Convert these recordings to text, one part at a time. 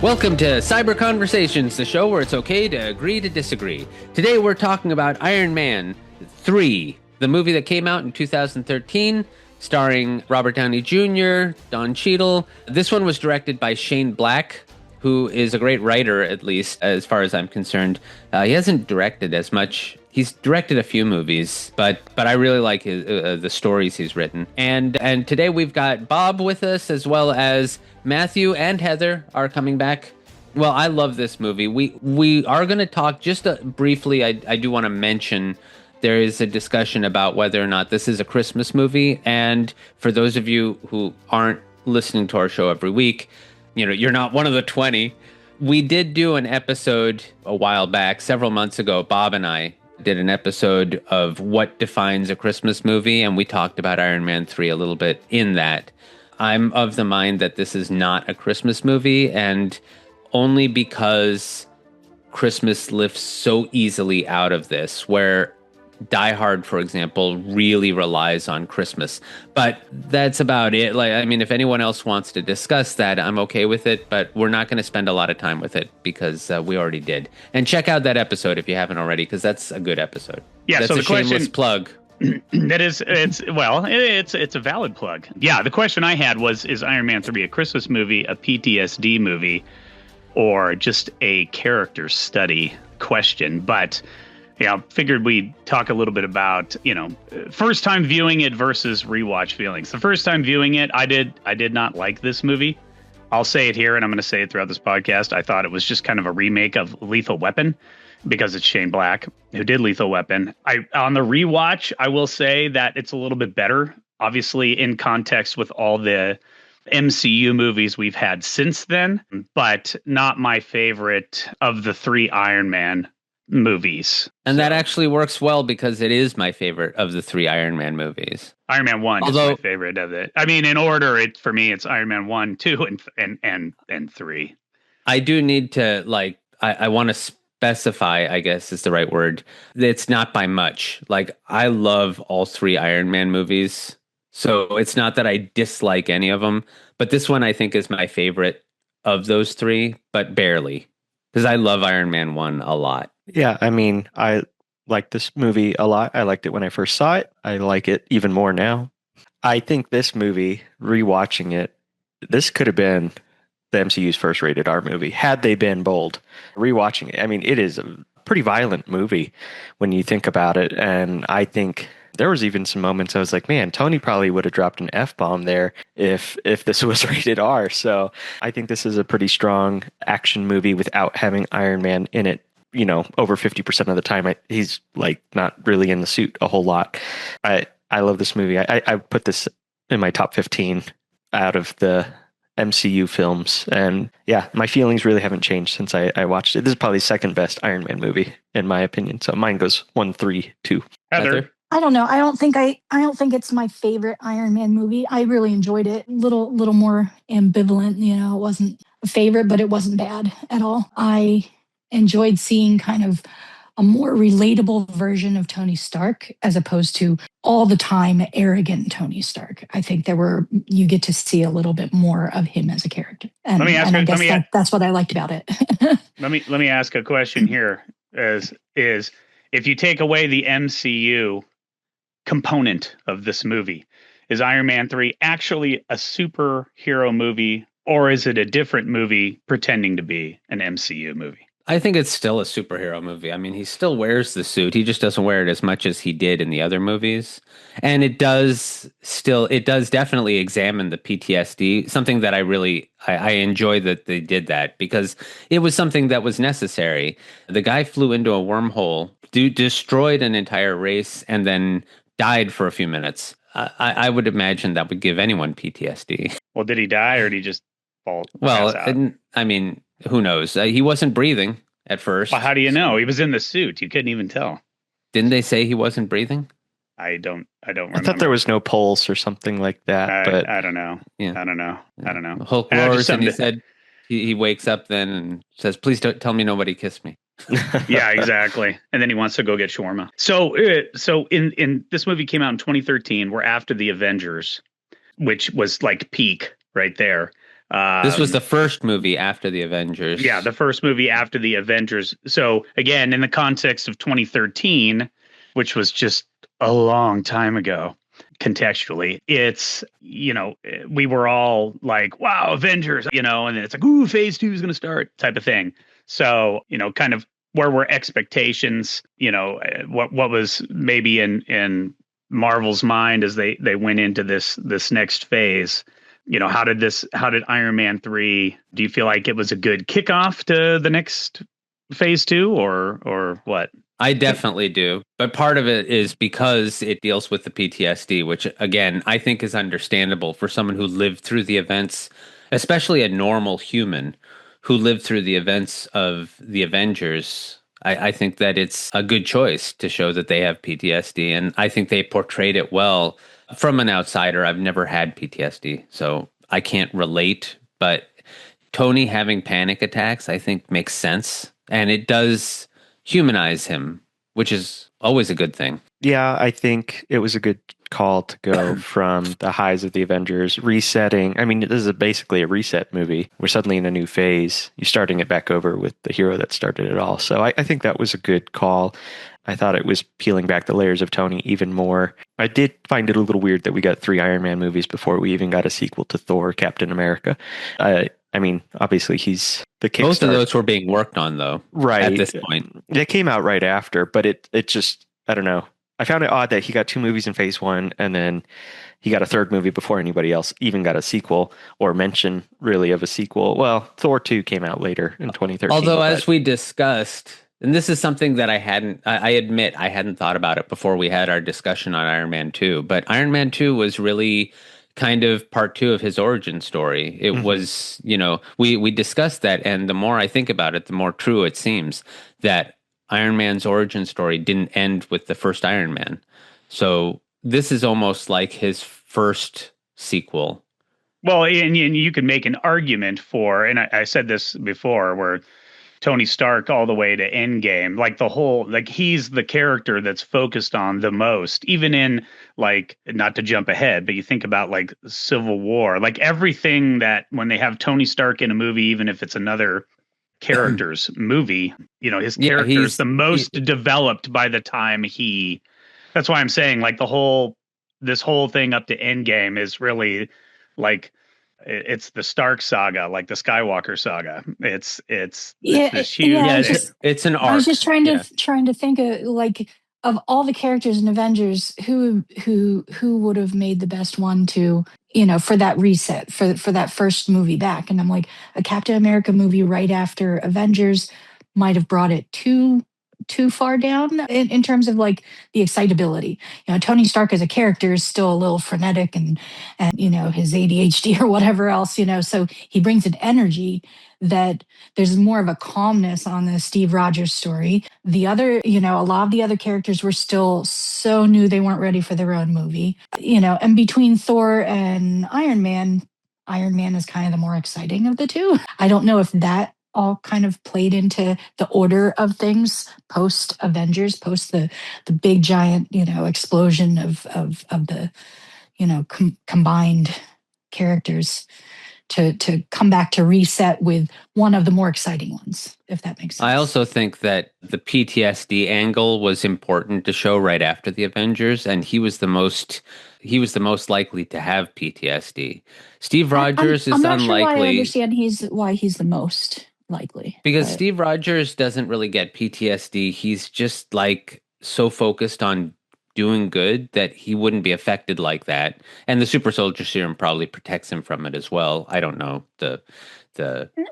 Welcome to Psyber-Conversations, the show where it's okay to agree to disagree. Today we're talking about Iron Man 3, the movie that came out in 2013, starring Robert Downey Jr., Don Cheadle. This one was directed by Shane Black, who is a great writer, at least, as far as I'm concerned. He hasn't directed as much. He's directed a few movies, but I really like the stories he's written. And today we've got Bob with us, as well as Matthew and Heather are coming back. Well, I love this movie. We are going to talk just briefly. I do want to mention there is a discussion about whether or not this is a Christmas movie. And for those of you who aren't listening to our show every week, you're not one of the 20. We did do an episode a while back, several months ago. Bob and I did an episode of what defines a Christmas movie, and we talked about Iron Man 3 a little bit in that. I'm of the mind that this is not a Christmas movie, and only because Christmas lifts so easily out of this, where Die Hard, for example, really relies on Christmas. But that's about it. If anyone else wants to discuss that, I'm okay with it, but we're not going to spend a lot of time with it because we already did. And check out that episode if you haven't already, because that's a good episode. Yeah, that's so the shameless plug. It's a valid plug. Yeah, the question I had was, is Iron Man 3 a Christmas movie, a PTSD movie, or just a character study question? But figured we'd talk a little bit about, first time viewing it versus rewatch feelings. The first time viewing it, I did not like this movie. I'll say it here, and I'm going to say it throughout this podcast. I thought it was just kind of a remake of Lethal Weapon because it's Shane Black who did Lethal Weapon. On the rewatch, I will say that it's a little bit better, obviously in context with all the MCU movies we've had since then, but not my favorite of the three Iron Man movies. And that actually works well because it is my favorite of the three Iron Man movies. Iron Man 1 is my favorite of it. I mean, in order, for me, it's Iron Man 1, 2, and 3. I do need to, I want to specify, I guess is the right word. It's not by much. I love all three Iron Man movies. So it's not that I dislike any of them, but this one I think is my favorite of those three, but barely. Because I love Iron Man 1 a lot. Yeah, I like this movie a lot. I liked it when I first saw it. I like it even more now. I think this movie, rewatching it, this could have been the MCU's first rated R movie, had they been bold. Rewatching it, it is a pretty violent movie when you think about it. And I think there was even some moments I was like, man, Tony probably would have dropped an F-bomb there if this was rated R. So I think this is a pretty strong action movie without having Iron Man in it. Over 50% of the time, he's not really in the suit a whole lot. I love this movie. I put this in my top 15 out of the MCU films. And yeah, my feelings really haven't changed since I watched it. This is probably the second best Iron Man movie, in my opinion. So mine goes 1, 3, 2. Heather? I don't know. I don't think it's my favorite Iron Man movie. I really enjoyed it. Little more ambivalent. It wasn't a favorite, but it wasn't bad at all. I enjoyed seeing kind of a more relatable version of Tony Stark as opposed to all the time arrogant Tony Stark. I think you get to see a little bit more of him as a character. And that's what I liked about it. Let me ask a question here is if you take away the MCU component of this movie, is Iron Man 3 actually a superhero movie, or is it a different movie pretending to be an MCU movie? I think it's still a superhero movie. He still wears the suit. He just doesn't wear it as much as he did in the other movies. And it does definitely examine the PTSD, something that I enjoy that they did that because it was something that was necessary. The guy flew into a wormhole, destroyed an entire race, and then died for a few minutes. I would imagine that would give anyone PTSD. Well, did he die or did he just fall? Well, who knows? He wasn't breathing at first. Well, how do you know? He was in the suit. You couldn't even tell. Didn't they say he wasn't breathing? I don't remember. I thought there was no pulse or something like that. But I don't know. Yeah. I don't know. Hulk roars and he said he wakes up then and says, "Please don't tell me nobody kissed me." Yeah, exactly. And then he wants to go get shawarma. So in this movie came out in 2013. We're after the Avengers, which was peak right there. This was the first movie after the Avengers. Yeah, the first movie after the Avengers. So again, in the context of 2013, which was just a long time ago, contextually, it's, we were all like, wow, Avengers, and then it's like, ooh, phase 2 is going to start type of thing. So, kind of where were expectations, what was maybe in Marvel's mind as they went into this next phase. How did Iron Man 3, do you feel like it was a good kickoff to the next phase 2 or what? I definitely do. But part of it is because it deals with the PTSD, which again, I think is understandable for someone who lived through the events, especially a normal human who lived through the events of the Avengers. I think that it's a good choice to show that they have PTSD. And I think they portrayed it well. From an outsider, I've never had PTSD, so I can't relate. But Tony having panic attacks, I think, makes sense. And it does humanize him, which is always a good thing. Yeah, I think it was a good call to go from the highs of the Avengers, resetting. I mean, this is basically a reset movie. We're suddenly in a new phase. You're starting it back over with the hero that started it all. So I think that was a good call. I thought it was peeling back the layers of Tony even more. I did find it a little weird that we got 3 Iron Man movies before we even got a sequel to Thor, Captain America. I mean, obviously he's the Kickstarter. Both of those were being worked on, though, right at this point. They came out right after, but it just, I don't know. I found it odd that he got 2 movies in phase 1 and then he got a 3rd movie before anybody else even got a sequel or mention really of a sequel. Well, Thor 2 came out later in 2013. Although, as we discussed, and this is something that I admit I hadn't thought about it before we had our discussion on Iron Man 2, but Iron Man 2 was really kind of part 2 of his origin story. It was, we discussed that, and the more I think about it, the more true it seems that Iron Man's origin story didn't end with the first Iron Man. So this is almost like his first sequel. Well, and you can make an argument for, and I said this before, where Tony Stark all the way to Endgame, like he's the character that's focused on the most, even in, like, not to jump ahead, but you think about like Civil War, like everything that when they have Tony Stark in a movie, even if it's another character's movie, his character is the most developed by the time that's why I'm saying, like, this whole thing up to Endgame is really like, it's the Stark saga, like the Skywalker saga. It's this huge. Yeah, it's an arc. I was just trying to think of, like, of all the characters in Avengers, who would have made the best one to, for that reset, for that first movie back. And I'm like, a Captain America movie right after Avengers might have brought it too far down in terms of, like, the excitability. Tony Stark as a character is still a little frenetic and his ADHD or whatever else, so he brings an energy that there's more of a calmness on the Steve Rogers story. The other, a lot of the other characters were still so new, they weren't ready for their own movie, and between Thor and Iron Man is kind of the more exciting of the two. I don't know if that all kind of played into the order of things post Avengers, post the big giant, explosion of the, combined characters to come back to reset with one of the more exciting ones, if that makes sense. I also think that the PTSD angle was important to show right after the Avengers, and he was the most likely to have PTSD. Steve Rogers is I'm not unlikely. Sure why I understand why he's the most likely. Because Steve Rogers doesn't really get PTSD. He's just, like, so focused on doing good that he wouldn't be affected like that. And the super soldier serum probably protects him from it as well. I don't know the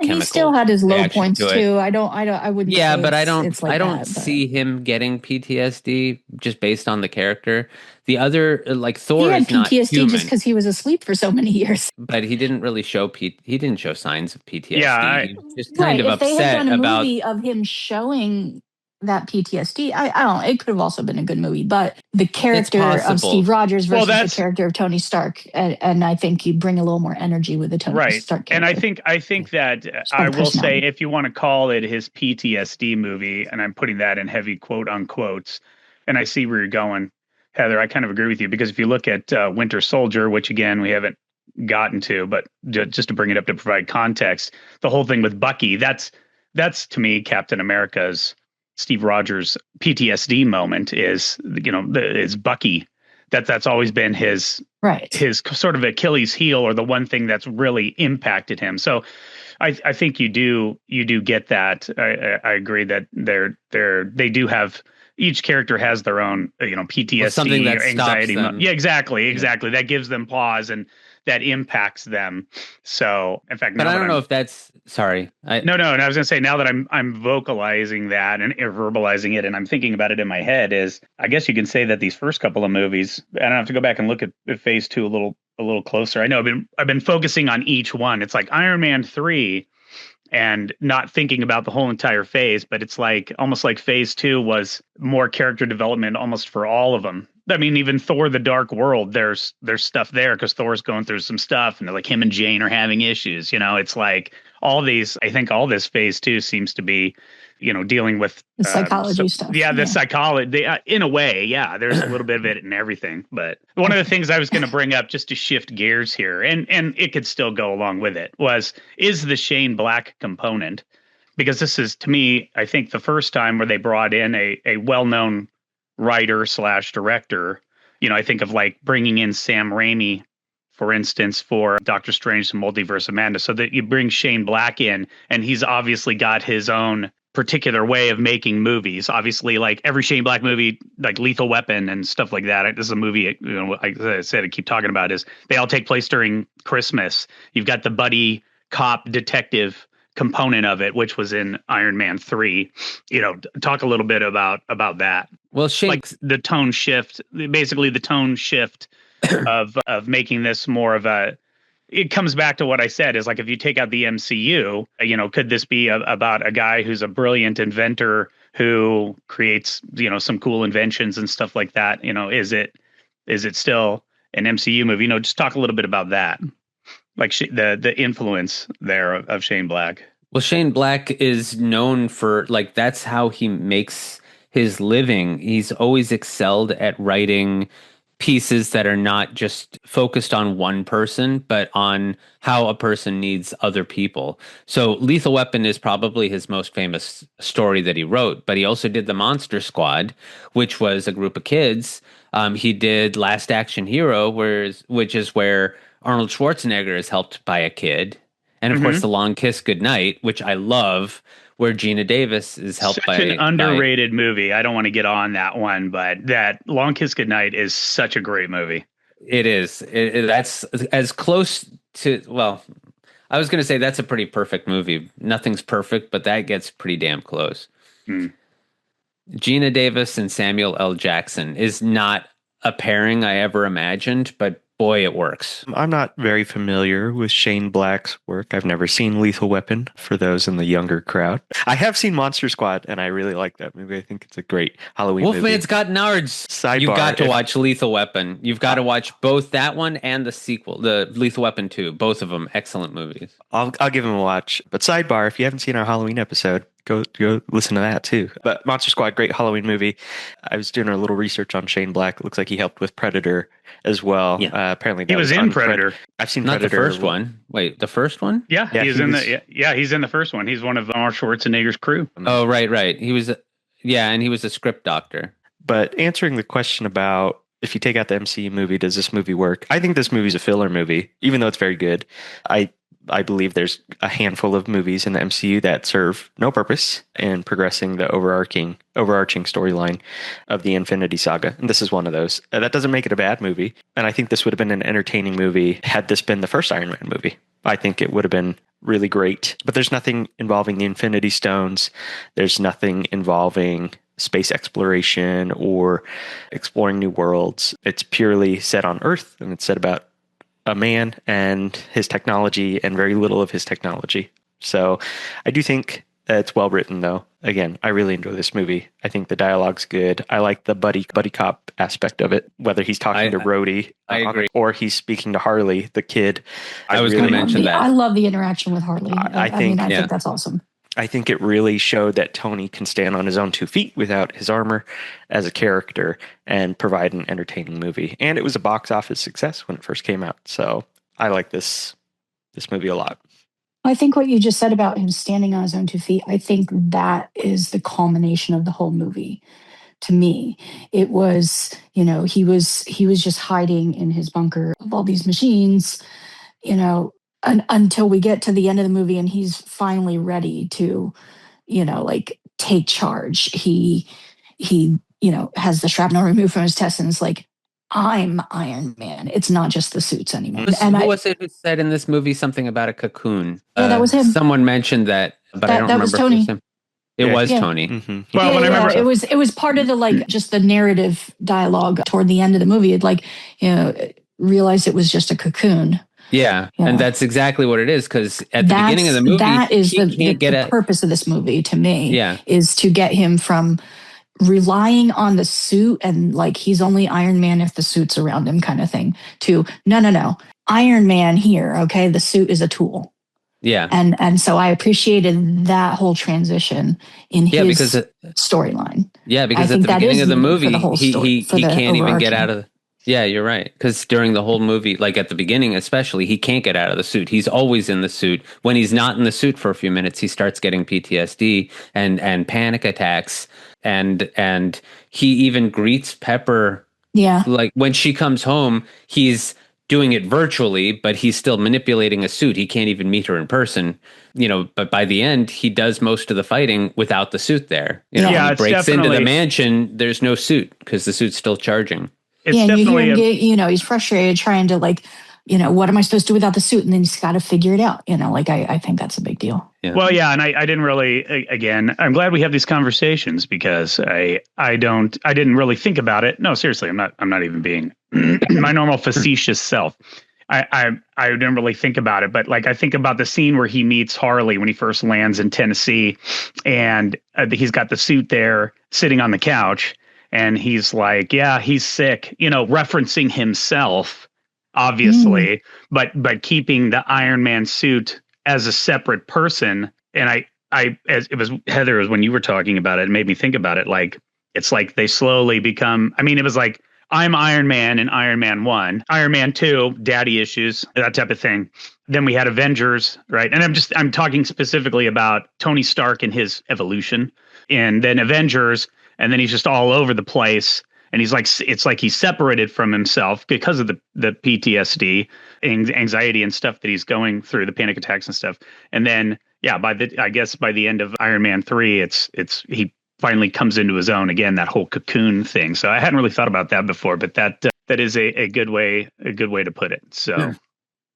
he still had his low points too. I wouldn't. Yeah, say but I don't that, see him getting PTSD just based on the character. The other, like, Thor, he had is not PTSD human, just because he was asleep for so many years. but he didn't really show he didn't show signs of PTSD. Yeah, he was just kind of if upset they had done a about movie of him showing that PTSD, I don't know, it could have also been a good movie, but the character of Steve Rogers versus the character of Tony Stark, and I think you bring a little more energy with the Tony Stark character. And I think that I will say, if you want to call it his PTSD movie, and I'm putting that in heavy quote unquotes, and I see where you're going, Heather, I kind of agree with you, because if you look at Winter Soldier, which again we haven't gotten to, but just to bring it up to provide context, the whole thing with Bucky, that's to me Captain America's Steve Rogers PTSD moment is, is Bucky. That's always been his sort of Achilles heel, or the one thing that's really impacted him. So I think you do get that. I agree that they do have, each character has their own PTSD, something that or anxiety. Yeah, exactly. That gives them pause and that impacts them. So in fact, but I don't know if that's sorry. No. And I was going to say, now that I'm vocalizing that and verbalizing it, and I'm thinking about it in my head, is I guess you can say that these first couple of movies, and I have to go back and look at Phase 2 a little closer. I know I've been focusing on each one. It's like Iron Man 3 and not thinking about the whole entire phase, but it's like almost like Phase 2 was more character development almost for all of them. I mean, even Thor: The Dark World, there's stuff there because Thor's going through some stuff, and like him and Jane are having issues. It's like I think all this Phase 2 seems to be, dealing with the psychology stuff. Yeah, the psychology. In a way, yeah, there's a little bit of it in everything. But one of the things I was going to bring up, just to shift gears here, and it could still go along with it, is the Shane Black component, because this is, to me, I think the first time where they brought in a well-known writer / director. I think of like bringing in Sam Raimi, for instance, for Doctor Strange: The Multiverse of Madness, so that you bring Shane Black in, and he's obviously got his own particular way of making movies. Obviously, like every Shane Black movie, like Lethal Weapon and stuff like that. This is a movie, like I said, I keep talking about, is they all take place during Christmas. You've got the buddy cop detective component of it, which was in Iron Man 3. Talk a little bit about that. Well, Shane, like the tone shift, of making this more of a, it comes back to what I said, is like, if you take out the MCU, could this be about a guy who's a brilliant inventor who creates, some cool inventions and stuff like that? Is it still an MCU movie? Just talk a little bit about that. Like the influence there of Shane Black. Well, Shane Black is known for, like, that's how he makes his living. He's always excelled at writing pieces that are not just focused on one person, but on how a person needs other people. So Lethal Weapon is probably his most famous story that he wrote, but he also did The Monster Squad, which was a group of kids. He did Last Action Hero, which is where Arnold Schwarzenegger is helped by a kid. And of course, The Long Kiss Goodnight, which I love, where Gina Davis is helped by an underrated movie. I don't want to get on that one, but that Long Kiss Goodnight is such a great movie. It is. That's as close to, well, I was going to say that's a pretty perfect movie. Nothing's perfect, but that gets pretty damn close. Gina Davis and Samuel L. Jackson is not a pairing I ever imagined, but boy, it works. I'm not very familiar with Shane Black's work. I've never seen Lethal Weapon, for those in the younger crowd. I have seen Monster Squad, and I really like that movie. I think it's a great Halloween movie. Wolfman's got nards. Sidebar, You've got to watch Lethal Weapon. You've got to watch both that one and the sequel, the Lethal Weapon 2. Both of them excellent movies. I'll give them a watch. But sidebar, if you haven't seen our Halloween episode, go listen to that too. But Monster Squad, great Halloween movie. I was doing a little research on Shane Black. It looks like he helped with Predator as well. Yeah. Apparently he was in Predator. I've seen Not Predator. the first one. Wait, the first one? Yeah, he's in the first one. He's one of Arnold Schwarzenegger's crew. Oh, right. He was, and he was a script doctor. But answering the question about if you take out the MCU movie, does this movie work? I think this movie's a filler movie, even though it's very good. I believe there's a handful of movies in the MCU that serve no purpose in progressing the overarching storyline of the Infinity Saga. And this is one of those. That doesn't make it a bad movie. And I think this would have been an entertaining movie had this been the first Iron Man movie. I think it would have been really great. But there's nothing involving the Infinity Stones. There's nothing involving space exploration or exploring new worlds. It's purely set on Earth, and it's set about a man and his technology and very little of his technology. So I do think it's well written, though. Again, I really enjoy this movie. I think the dialogue's good. I like the buddy cop aspect of it, whether he's talking to Rhodey or he's speaking to Harley, the kid. I was going to mention that. I love the interaction with Harley. I think that's awesome. I think it really showed that Tony can stand on his own 2 feet without his armor as a character and provide an entertaining movie. And it was a box office success when it first came out. So I like this movie a lot. I think what you just said about him standing on his own 2 feet, I think that is the culmination of the whole movie. To me, it was, he was just hiding in his bunker of all these machines, until we get to the end of the movie and he's finally ready to, like take charge. He has the shrapnel removed from his chest and it's like, I'm Iron Man. It's not just the suits anymore. Who was it who said in this movie something about a cocoon? Yeah, that was him. Someone mentioned that, but I don't remember. Was Tony. It was Tony. Mm-hmm. Well, when I remember, it was part of the just the narrative dialogue toward the end of the movie. It realized it was just a cocoon. Yeah, and that's exactly what it is. Because at the beginning of the movie, that is the purpose of this movie to me. Yeah, is to get him from relying on the suit and like he's only Iron Man if the suit's around him kind of thing to no. Iron Man here, okay? The suit is a tool. Yeah. And so I appreciated that whole transition in his storyline. Yeah, because at the beginning of the movie, he can't even get out of Yeah, you're right. Because during the whole movie, like at the beginning especially, he can't get out of the suit. He's always in the suit. When he's not in the suit for a few minutes, he starts getting PTSD and panic attacks. And he even greets Pepper. Yeah. Like when she comes home, he's doing it virtually, but he's still manipulating a suit. He can't even meet her in person, but by the end, he does most of the fighting without the suit there. He breaks into the mansion. There's no suit because the suit's still charging. It's definitely you hear him he's frustrated trying to what am I supposed to do without the suit? And then he's got to figure it out. I think that's a big deal. Yeah. Well, yeah. And I didn't really, again, I'm glad we have these conversations because I didn't really think about it. No, seriously, I'm not even being my normal facetious self. I didn't really think about it, but I think about the scene where he meets Harley when he first lands in Tennessee and he's got the suit there sitting on the couch and he's like, yeah, he's sick, referencing himself. Obviously, but keeping the Iron Man suit as a separate person. And as it was Heather, when you were talking about it made me think about it. It's like they slowly become, it was like, I'm Iron Man in Iron Man 1, Iron Man 2, daddy issues, that type of thing. Then we had Avengers, right? And I'm talking specifically about Tony Stark and his evolution, and then Avengers, and then he's just all over the place. And he's like, it's like he's separated from himself because of the PTSD, anxiety and stuff that he's going through, the panic attacks and stuff. And then, by the end of Iron Man 3, he finally comes into his own again, that whole cocoon thing. So I hadn't really thought about that before, but that is a good way to put it. So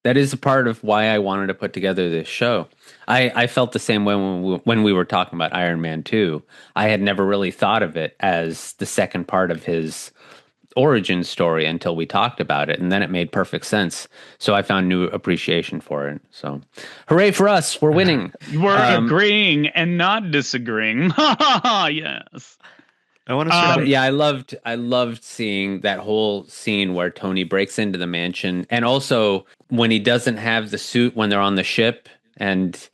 that is a part of why I wanted to put together this show. I felt the same way when we were talking about Iron Man 2. I had never really thought of it as the second part of his origin story until we talked about it, and then it made perfect sense. So I found new appreciation for it. So hooray for us. We're winning. We're agreeing and not disagreeing. Yes. I want to I loved seeing that whole scene where Tony breaks into the mansion, and also when he doesn't have the suit when they're on the ship, and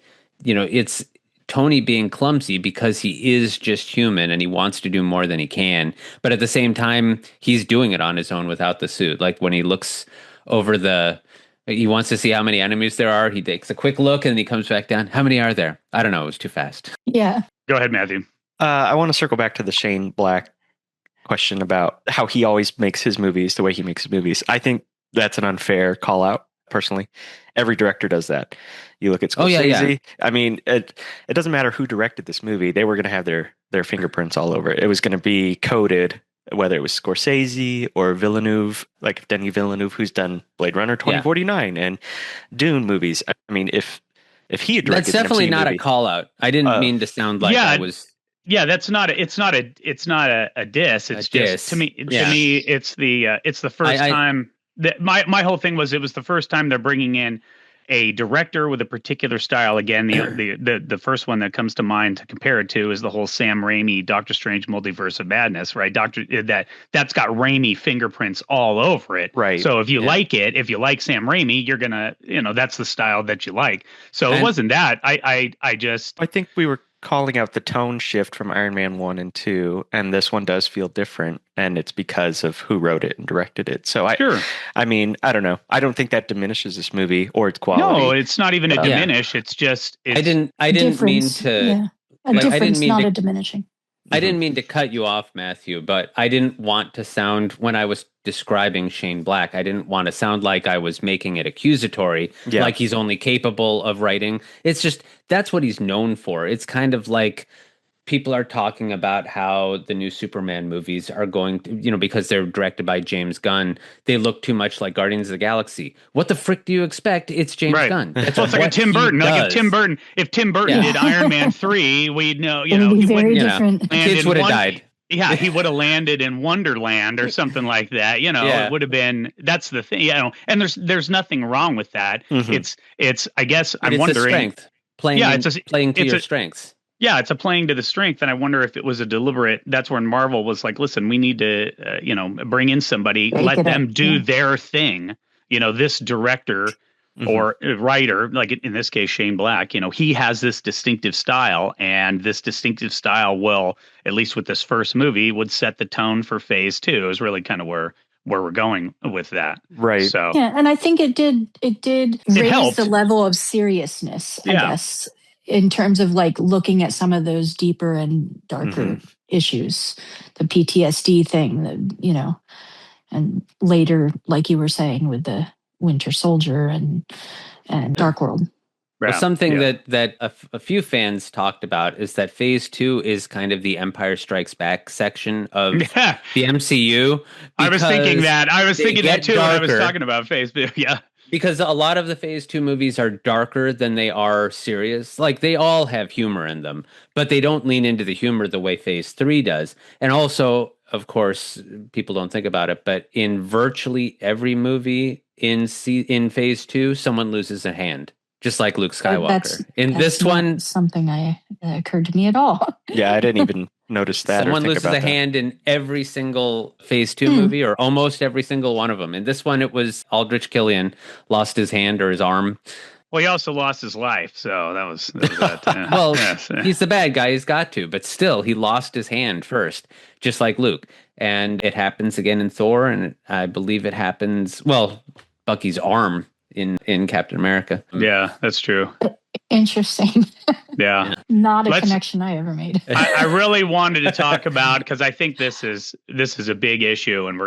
it's Tony being clumsy because he is just human and he wants to do more than he can, but at the same time he's doing it on his own without the suit. Like when he looks over he wants to see how many enemies there are. He takes a quick look and then he comes back down. How many are there? I don't know. It was too fast. Yeah. Go ahead, Matthew. I want to circle back to the Shane Black question about how he always makes his movies the way he makes his movies. I think that's an unfair call out, personally. Every director does that. You look at Scorsese. Yeah. It doesn't matter who directed this movie. They were going to have their fingerprints all over it. It was going to be coded, whether it was Scorsese or Villeneuve, like Denis Villeneuve, who's done Blade Runner 2049 and Dune movies. If he had directed, that's definitely not a call out. I didn't mean to sound like I was. Yeah, it's not a diss. It's just to me. It's the first time that my whole thing was. It was the first time they're bringing in a director with a particular style. Again, the first one that comes to mind to compare it to is the whole Sam Raimi Doctor Strange Multiverse of Madness, right? That's got Raimi fingerprints all over it, right? So if you like it, if you like Sam Raimi, you're gonna, that's the style that you like. So it wasn't that. I think we were calling out the tone shift from Iron Man 1 and 2, and this one does feel different, and it's because of who wrote it and directed it. So Sure. I mean, I don't know. I don't think that diminishes this movie or its quality. No, it's not even a diminish. It's just I didn't mean to a difference, not a diminishing. I didn't mean to cut you off, Matthew, but I didn't want to sound, when I was describing Shane Black, I didn't want to sound like I was making it accusatory, like he's only capable of writing. It's just, that's what he's known for. It's kind of like people are talking about how the new Superman movies are going to, because they're directed by James Gunn, they look too much like Guardians of the Galaxy. What the frick do you expect? It's James Gunn. It's like a Tim Burton. Like if Tim Burton did Iron Man 3, we'd know, he different. Kids would have died. Yeah, he would have landed in Wonderland or something like that. It would have been. That's the thing. And there's nothing wrong with that. It's. I guess I'm wondering. Strength. Playing to your strengths. Yeah, it's a playing to the strength, and I wonder if it was a deliberate. That's when Marvel was like, "Listen, we need to, bring in somebody, let them do their thing." This director or writer, like in this case, Shane Black, he has this distinctive style, and this distinctive style will, at least with this first movie, would set the tone for Phase 2. Is really kind of where we're going with that, right? So and I think it did raise the level of seriousness, I guess, in terms of like looking at some of those deeper and darker issues, the PTSD thing, and later, like you were saying, with the Winter Soldier and Dark World. Well, something that a few fans talked about is that Phase 2 is kind of the Empire Strikes Back section of the MCU. I was thinking that. I was thinking that too when I was talking about Phase 2. Yeah. Because a lot of the Phase 2 movies are darker than they are serious. Like, they all have humor in them, but they don't lean into the humor the way Phase 3 does. And also, of course, people don't think about it, but in virtually every movie in Phase 2, someone loses a hand, just like Luke Skywalker. This one, something that occurred to me at all. Yeah, I didn't even notice that. Someone loses a hand in every single Phase 2 movie, or almost every single one of them. In this one, it was Aldrich Killian lost his hand or his arm. Well, he also lost his life, so that was that. Well, he's the bad guy. He's got to, but still, he lost his hand first, just like Luke. And it happens again in Thor, and I believe it happens. Well, Bucky's arm in Captain America. Yeah, that's true. Interesting. Yeah. Not a connection I ever made. I really wanted to talk about, because I think this is a big issue, and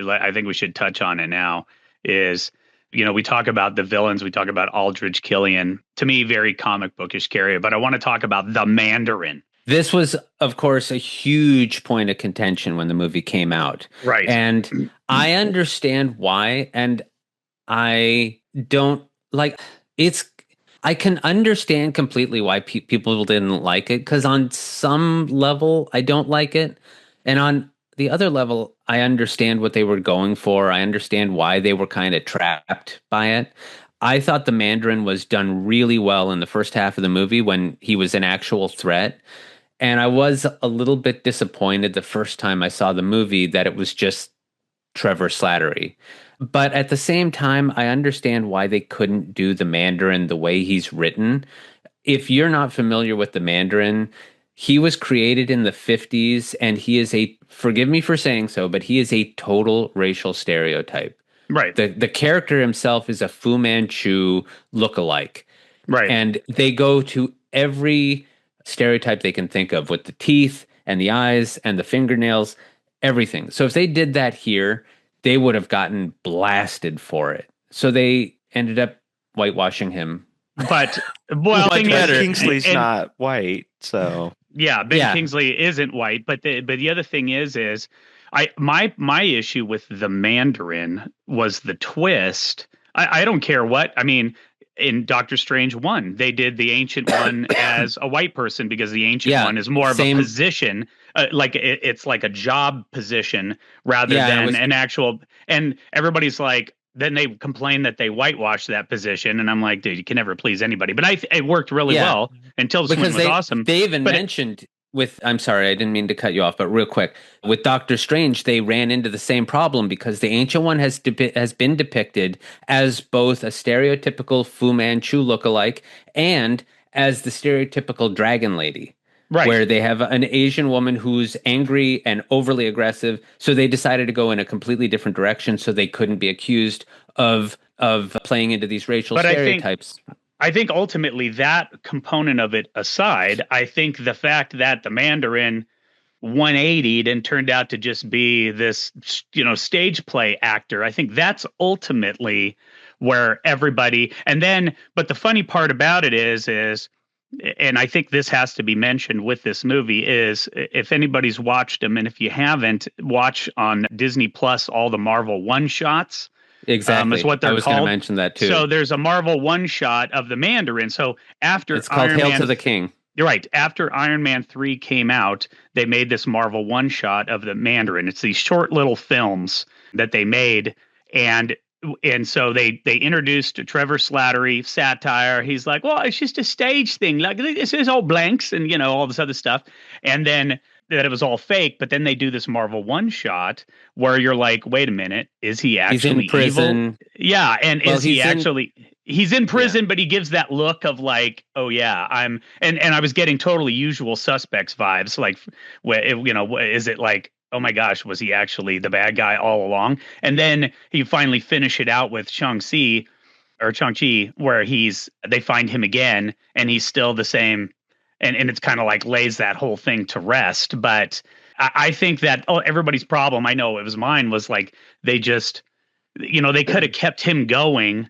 I think we should touch on it now, is, we talk about the villains, we talk about Aldrich Killian, to me, very comic bookish character, but I want to talk about the Mandarin. This was, of course, a huge point of contention when the movie came out. Right. And I understand why, and I don't like I can understand completely why people didn't like it, because on some level, I don't like it. And on the other level, I understand what they were going for. I understand why they were kind of trapped by it. I thought the Mandarin was done really well in the first half of the movie when he was an actual threat. And I was a little bit disappointed the first time I saw the movie that it was just Trevor Slattery. But at the same time, I understand why they couldn't do the Mandarin the way he's written. If you're not familiar with the Mandarin, he was created in the 50s, and he is forgive me for saying so, but he is a total racial stereotype. Right. The character himself is a Fu Manchu lookalike. Right. And they go to every stereotype they can think of with the teeth and the eyes and the fingernails, everything. So if they did that here, they would have gotten blasted for it. So they ended up whitewashing him. But Kingsley's not white, so Ben Kingsley isn't white. But the other thing is my issue with the Mandarin was the twist. I don't care what. I mean, in Doctor Strange 1, they did the Ancient One as a white person, because the Ancient One is more of a position. It's like a job position rather than an actual. And everybody's like, then they complain that they whitewashed that position, and I'm like, dude, you can never please anybody. But it worked really well until this one was awesome. They even mentioned I'm sorry, I didn't mean to cut you off, but real quick, with Doctor Strange, they ran into the same problem, because the Ancient One has been depicted as both a stereotypical Fu Manchu lookalike and as the stereotypical dragon lady. Right. where they have an Asian woman who's angry and overly aggressive. So they decided to go in a completely different direction so they couldn't be accused of playing into these racial But stereotypes. I think ultimately that component of it aside, I think the fact that the Mandarin 180'd and turned out to just be this, stage play actor, I think that's ultimately where everybody, and then, but the funny part about it is, and I think this has to be mentioned with this movie, is if anybody's watched them, and if you haven't, watch on Disney Plus all the Marvel one-shots. Exactly. Is what they're I was going to called. mention that too. So there's a Marvel one-shot of the Mandarin. So after it's called Iron Hail Man, to the King. You're right. After Iron Man 3 came out, they made this Marvel one-shot of the Mandarin. It's these short little films that they made, and so they introduced Trevor Slattery satire. He's like, well, it's just a stage thing. Like, this is all blanks and, all this other stuff. And then that it was all fake. But then they do this Marvel one shot where you're like, wait a minute, is he actually He's in prison? Evil? Yeah. And well, is he actually... He's in prison, but he gives that look of like, oh yeah, I'm, and I was getting totally Usual Suspects vibes. Like, is it like, oh my gosh, was he actually the bad guy all along? And then you finally finish it out with Shang-Chi, where they find him again and he's still the same. And it's kind of like lays that whole thing to rest. But I think that, everybody's problem, I know it was mine, was like, they just, they could have kept him going,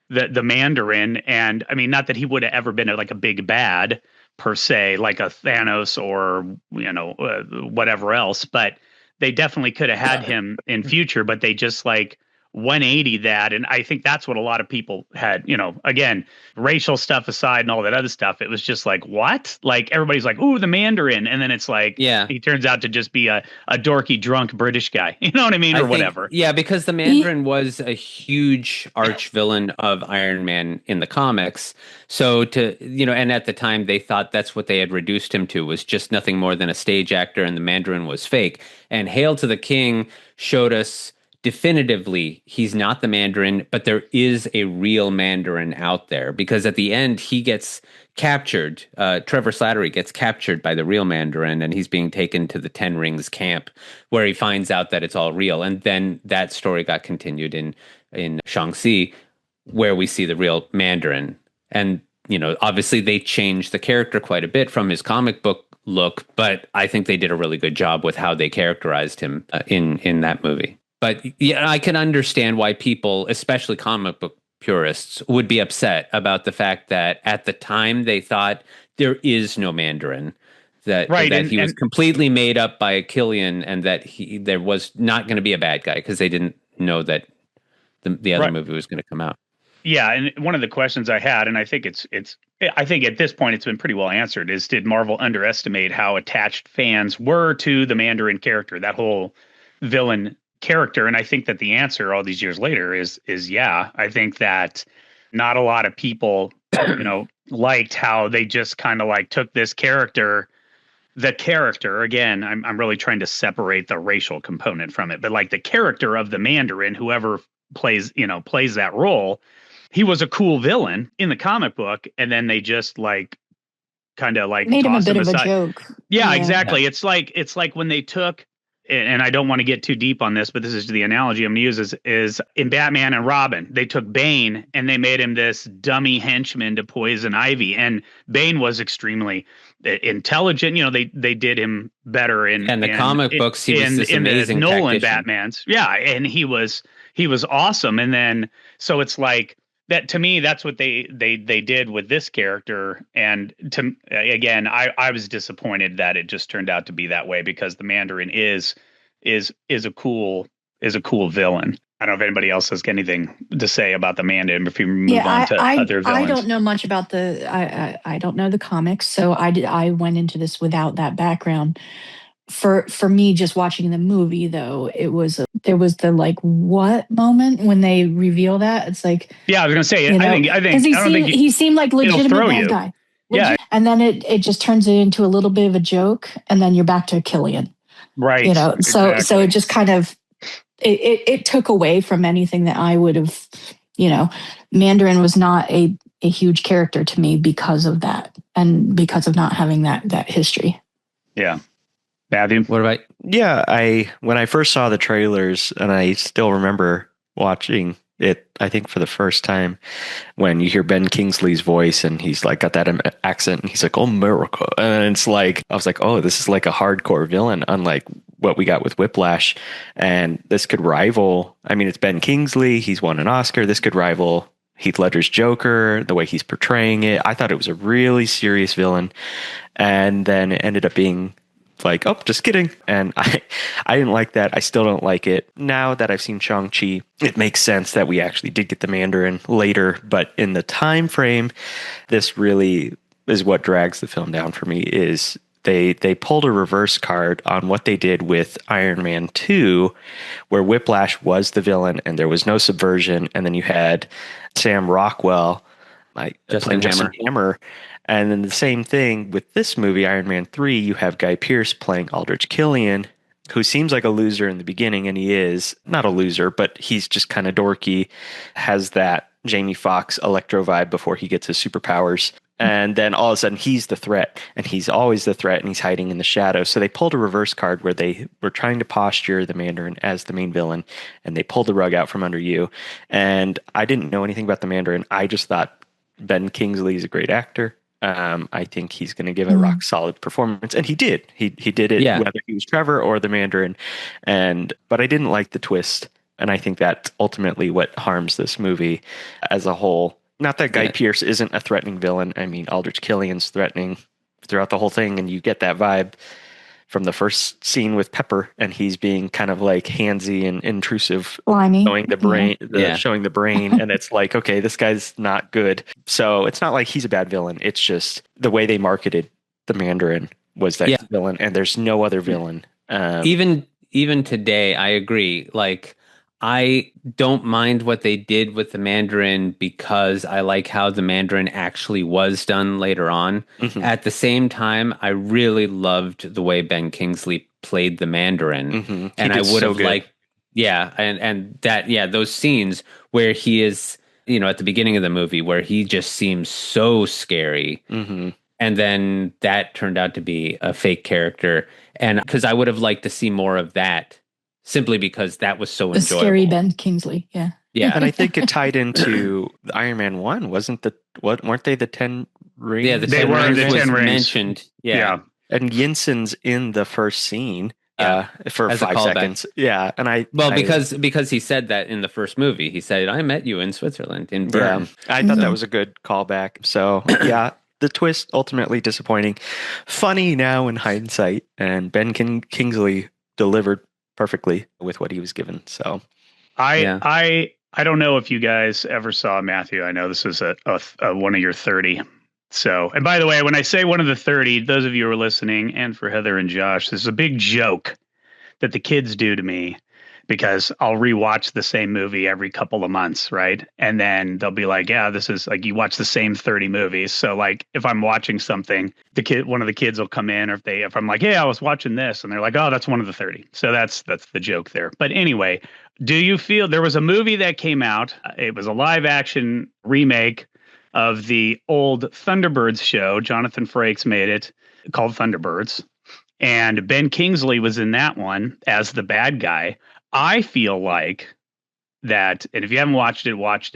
the Mandarin, and I mean, not that he would have ever been like a big bad per se, like a Thanos or whatever else, but they definitely could have had him in future, but they just like 180 that, and I think that's what a lot of people had. Again, racial stuff aside and all that other stuff, it was just like, what? Like everybody's like, ooh, the Mandarin, and then it's like, yeah, he turns out to just be a dorky drunk British guy, you know what I mean, or whatever. Yeah, because the Mandarin was a huge arch villain of Iron Man in the comics. So and at the time they thought that's what they had reduced him to, was just nothing more than a stage actor, and the Mandarin was fake. And Hail to the King showed us definitively he's not the Mandarin, but there is a real Mandarin out there, because at the end he gets captured. Trevor Slattery gets captured by the real Mandarin, and he's being taken to the Ten Rings camp where he finds out that it's all real. And then that story got continued in Shang-Chi, where we see the real Mandarin. And obviously they changed the character quite a bit from his comic book look, but I think they did a really good job with how they characterized him in that movie. But yeah, I can understand why people, especially comic book purists, would be upset about the fact that at the time they thought there is no Mandarin, that he was completely made up by Killian, and that there was not going to be a bad guy, because they didn't know that the other movie was going to come out. Yeah, and one of the questions I had, and I think I think at this point it's been pretty well answered, is did Marvel underestimate how attached fans were to the Mandarin character, that whole villain character? And I think that the answer all these years later is yeah. I think that not a lot of people liked how they just kind of like took this character, the character, again, I'm really trying to separate the racial component from it, but like the character of the Mandarin, whoever plays that role, he was a cool villain in the comic book, and then they just like kind of like made him a bit of aside. A joke. Yeah, exactly. It's like when they took, and I don't want to get too deep on this, but this is the analogy I'm going to use, is in Batman and Robin, they took Bane and they made him this dummy henchman to Poison Ivy. And Bane was extremely intelligent. They did him better in the comic books. He was this amazing the Nolan tactician. Batmans. Yeah. And he was awesome. And then, so it's like, that to me, that's what they did with this character. And again, I was disappointed that it just turned out to be that way, because the Mandarin is a cool villain. I don't know if anybody else has anything to say about the Mandarin before we move on to other villains. I don't know much about I don't know the comics, so I went into this without that background. For me, just watching the movie, though, there was the like what moment when they reveal that. It's like, yeah, I was gonna say, I think he seemed like legitimate bad guy. Yeah, and then it just turns it into a little bit of a joke, and then you're back to Killian, right? Exactly. So it just kind of it took away from anything that I would have. Mandarin was not a huge character to me because of that. and because of not having that history. Yeah. Matthew? What about? Yeah, when I first saw the trailers, and I still remember watching it, I think for the first time, when you hear Ben Kingsley's voice and he's like got that accent and he's like, "Oh, America," and it's like I was like, "Oh, this is like a hardcore villain, unlike what we got with Whiplash," and this could rival. I mean, it's Ben Kingsley; he's won an Oscar. This could rival Heath Ledger's Joker, the way he's portraying it. I thought it was a really serious villain, and then it ended up being like, oh, just kidding. And I didn't like that. I still don't like it. Now that I've seen Shang-Chi, it makes sense that we actually did get the Mandarin later. But in the time frame, this really is what drags the film down for me, is they pulled a reverse card on what they did with Iron Man 2, where Whiplash was the villain and there was no subversion. And then you had Sam Rockwell, Justin Hammer. And then the same thing with this movie, Iron Man 3, you have Guy Pearce playing Aldrich Killian, who seems like a loser in the beginning, and he is not a loser, but he's just kind of dorky, has that Jamie Foxx Electro vibe before he gets his superpowers. And then all of a sudden he's the threat, and he's always the threat, and he's hiding in the shadows. So they pulled a reverse card where they were trying to posture the Mandarin as the main villain, and they pulled the rug out from under you. And I didn't know anything about the Mandarin. I just thought Ben Kingsley is a great actor. I think he's going to give a rock solid performance, and he did. He did it, whether he was Trevor or the Mandarin. But I didn't like the twist, and I think that's ultimately what harms this movie as a whole. Not that Guy Pearce isn't a threatening villain. I mean, Aldrich Killian's threatening throughout the whole thing, and you get that vibe from the first scene with Pepper, and he's being kind of like handsy and intrusive, slimy, showing the brain, and it's like, okay, this guy's not good. So it's not like he's a bad villain. It's just the way they marketed the Mandarin was that he's a villain, and there's no other villain. Even today, I agree. Like, I don't mind what they did with the Mandarin because I like how the Mandarin actually was done later on. Mm-hmm. At the same time, I really loved the way Ben Kingsley played the Mandarin. Mm-hmm. And I would have liked, and that, those scenes where he is, at the beginning of the movie where he just seems so scary. Mm-hmm. And then that turned out to be a fake character. And because I would have liked to see more of that. Simply because that was so enjoyable. Scary Ben Kingsley, yeah. And I think it tied into Iron Man 1, weren't they the 10 rings? Yeah, the 10 rings was mentioned. Yeah. And Yinsen's in the first scene for as 5 seconds. Yeah, and because he said that in the first movie. He said, "I met you in Switzerland, in Bern." Yeah, I thought that was a good callback. So, the twist ultimately disappointing. Funny now in hindsight, and Ben Kingsley delivered perfectly with what he was given. So I don't know if you guys ever saw Matthew. I know this is a one of your 30. So, and by the way, when I say one of the 30, those of you who are listening, and for Heather and Josh, this is a big joke that the kids do to me because I'll rewatch the same movie every couple of months, right? And then they'll be like, yeah, this is like you watch the same 30 movies. So like if I'm watching something, one of the kids will come in, or if I'm like, hey, I was watching this, and they're like, oh, that's one of the 30. So that's the joke there. But anyway, do you feel there was a movie that came out? It was a live action remake of the old Thunderbirds show. Jonathan Frakes made it, called Thunderbirds. And Ben Kingsley was in that one as the bad guy. I feel like that, and if you haven't watched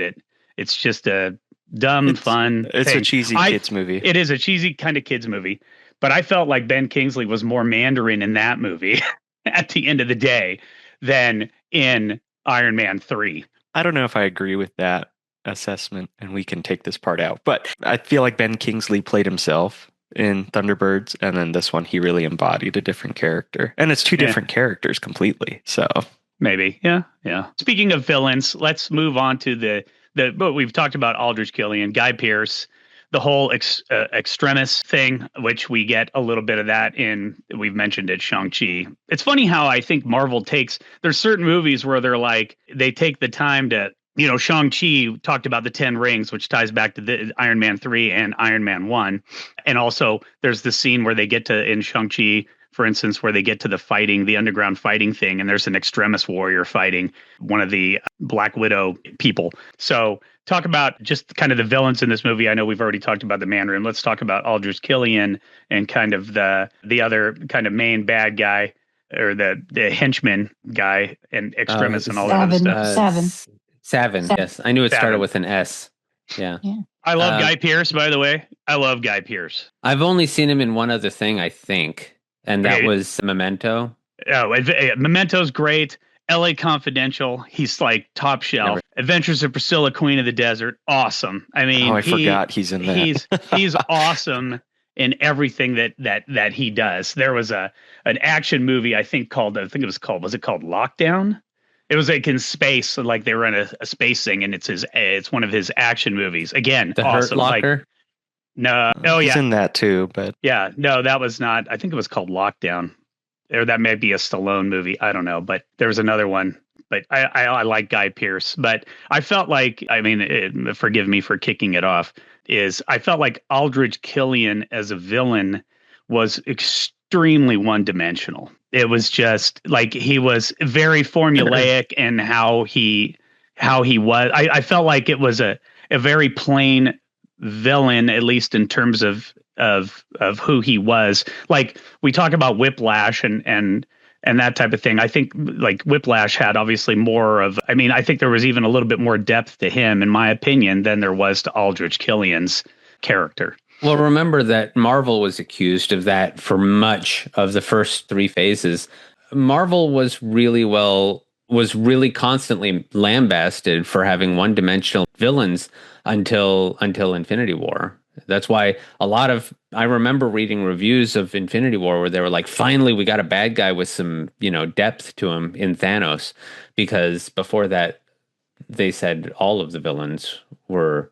it. It's just a dumb, fun It's thing. A cheesy kids movie. It is a cheesy kind of kids movie. But I felt like Ben Kingsley was more Mandarin in that movie at the end of the day than in Iron Man 3. I don't know if I agree with that assessment, and we can take this part out. But I feel like Ben Kingsley played himself in Thunderbirds, and then this one he really embodied a different character, and it's two different characters completely. So maybe, yeah. Speaking of villains, let's move on to the. But we've talked about Aldrich Killian, Guy Pearce, the whole extremis thing, which we get a little bit of that in. We've mentioned it, Shang-Chi. It's funny how I think Marvel there's certain movies where they take the time to. Shang-Chi talked about the 10 rings, which ties back to the Iron Man 3 and Iron Man 1. And also there's the scene where they get to, in Shang-Chi, for instance, where they get to the underground fighting thing, and there's an extremist warrior fighting one of the Black Widow people. So talk about just kind of the villains in this movie. I know we've already talked about the Mandarin. Let's talk about Aldrich Killian and kind of the other kind of main bad guy, or the henchman guy, and extremists and all that other stuff. Savin. Yes, I knew it started Savin. with an S. Yeah. I love Guy Pearce, by the way. I love Guy Pearce. I've only seen him in one other thing, I think, and that was Memento. Oh, Memento's great. L.A. Confidential, he's like top shelf. Adventures of Priscilla, Queen of the Desert, awesome. I mean, I forgot he's in that. He's awesome in everything that he does. There was an action movie was it called Lockdown? It was like in space, like they were in a space thing, and it's one of his action movies. Again, The awesome. Hurt Locker? Like, no, oh yeah, he's in that too. But yeah, no, that was not. I think it was called Lockdown, or that may be a Stallone movie. I don't know, but there was another one. But I like Guy Pearce, but I felt like, I mean, forgive me for kicking it off, I felt like Aldrich Killian as a villain was extremely one-dimensional. It was just like he was very formulaic in how he was. I felt like it was a very plain villain, at least in terms of who he was. Like we talk about Whiplash and that type of thing. I think like Whiplash had obviously more of, I mean, I think there was even a little bit more depth to him, in my opinion, than there was to Aldrich Killian's character. Well, remember that Marvel was accused of that for much of the first three phases. Marvel was really constantly lambasted for having one-dimensional villains until Infinity War. That's why I remember reading reviews of Infinity War where they were like, finally, we got a bad guy with some, depth to him in Thanos, because before that, they said all of the villains were,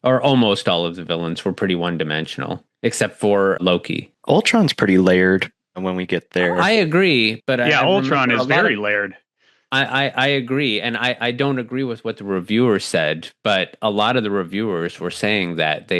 or almost all of the villains were pretty one-dimensional, except for Loki. Ultron's pretty layered when we get there. I agree, but Ultron is very layered. I agree, and I don't agree with what the reviewers said, but a lot of the reviewers were saying that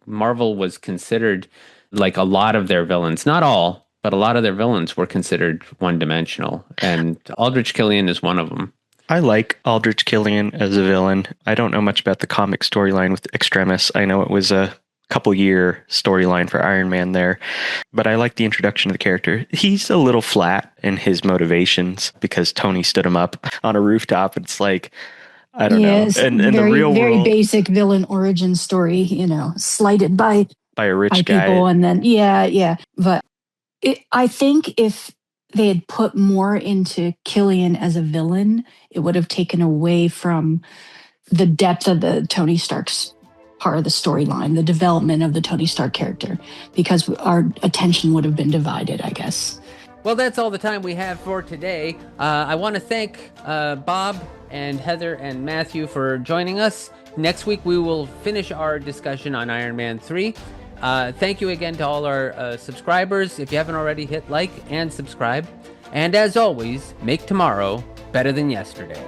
Marvel was considered, like, a lot of their villains, not all, but a lot of their villains were considered one-dimensional, and Aldrich Killian is one of them. I like Aldrich Killian as a villain. I don't know much about the comic storyline with Extremis. I know it was a couple-year storyline for Iron Man there, but I like the introduction of the character. He's a little flat in his motivations because Tony stood him up on a rooftop. It's like, I don't know. And very, the real very world, basic villain origin story, slighted by a rich guy. People, and then but I think if they had put more into Killian as a villain, it would have taken away from the depth of the Tony Stark's part of the storyline, the development of the Tony Stark character, because our attention would have been divided, I guess. Well, that's all the time we have for today. I want to thank Bob and Heather and Matthew for joining us. Next week, we will finish our discussion on Iron Man 3. Thank you again to all our subscribers. If you haven't already, hit like and subscribe. And as always, make tomorrow better than yesterday.